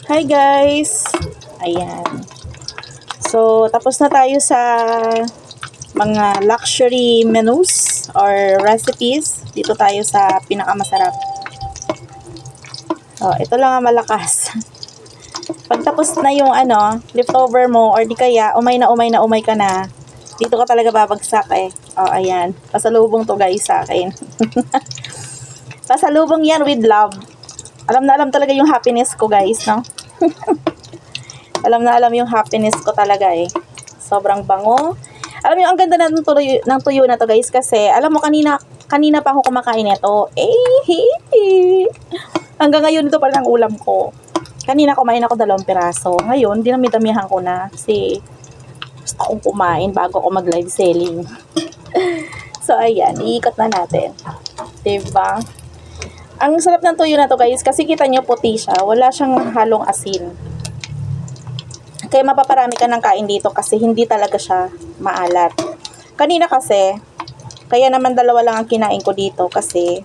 Hi guys! Ayan. So, tapos na tayo sa mga luxury menus or recipes. Dito tayo sa pinakamasarap. Oh, ito lang ang malakas. Pag tapos na yung leftover mo or di kaya umay ka na, dito ka talaga babagsak eh. Oh, ayan. Pasalubong to guys sa akin. Pasalubong yan with love. Alam na alam talaga yung happiness ko guys, no? Alam na alam yung happiness ko talaga eh. Sobrang bango. Alam mo, ang ganda ng tuyo na to guys kasi alam mo kanina pa ako kumakain nito. Hanggang ngayon ito pa rin ang ulam ko. Kanina kumain ako 2 piraso. Ngayon, dinami-damihan ko na kasi gusto kong kumain bago ako mag-live selling. So ayan, iikot na natin. Diba? Ang sarap ng tuyo na to guys kasi kita nyo puti siya. Wala siyang halong asin. Kaya mapaparami ka ng kain dito kasi hindi talaga siya maalat. Kanina kasi, kaya naman 2 lang ang kinain ko dito kasi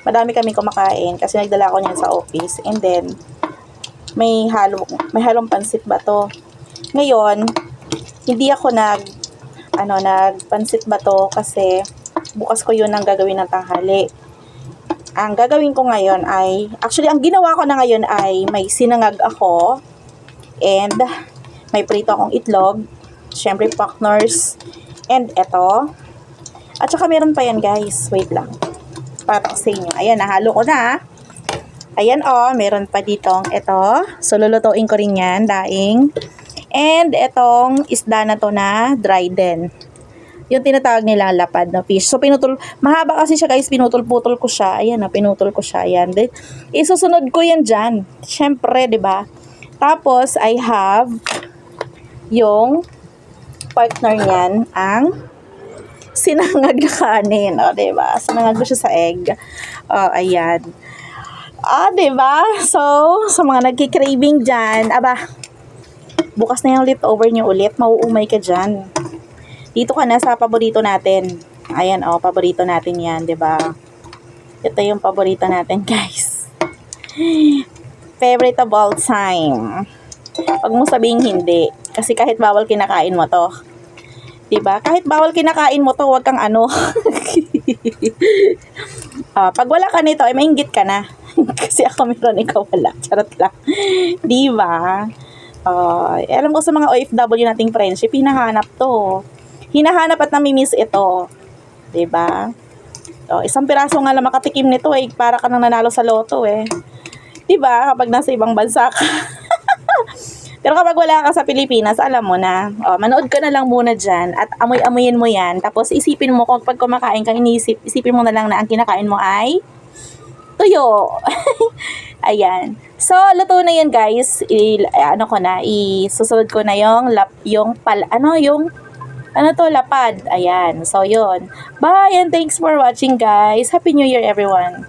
madami kami kumakain kasi nagdala ko niyan sa office. And then, may halong pansit ba to? Ngayon, hindi ako nagpansit ba to kasi bukas ko yun ang gagawin ng tanghali. Ang gagawin ko ngayon ay, actually ang ginawa ko na ngayon ay may sinangag ako and may prito akong itlog, syempre paknors, and eto. At saka meron pa yan guys, wait lang. Para sa inyo. Ayan, nahalo ko na. Ayan meron pa ditong eto. So lulutuin ko rin yan, daing. And etong isda na to na dry din. Yung tinatawag nilang lapad na fish. So, mahaba kasi siya guys, pinutol-putol ko siya. Ayan pinutol ko siya. Ayan. Then, isusunod ko yan dyan. Siyempre, di ba? Tapos, I have yung partner niyan, ang sinangag na kanin. O, di ba? Sinangag ko siya sa egg. O, ayan. Di ba? So, sa mga nagki-craving dyan, bukas na yung leftover nyo ulit, mauumay ka dyan. Dito ka na sa paborito natin. Ayan, paborito natin yan, 'di ba? Ito yung paborito natin, guys. Favorite of all time. Huwag mo sabihing hindi. Kasi kahit bawal kinakain mo to. 'Di ba? Kahit bawal kinakain mo to, huwag kang pag wala ka nito, ay mainggit ka na. Kasi ako meron, ikaw wala. Charot lang. 'Di ba? Alam ko sa mga OFW nating friendship, hinahanap to. Hinahanap at namimiss ito. 'Di ba? Isang piraso nga lang makatikim nito para ka nang nanalo sa loto 'Di ba? Kapag nasa ibang bansa ka. Pero kapag wala ka sa Pilipinas, alam mo na. Manood ka na lang muna diyan at amoy-amoyin mo 'yan. Tapos isipin mo kung pag kumakain ka, isipin mo na lang na ang kinakain mo ay tuyo. Ayan. So, luto na 'yan, guys. Isusunod ko na yung lapad. Ayan. So, yun. Bye and thanks for watching, guys. Happy New Year, everyone.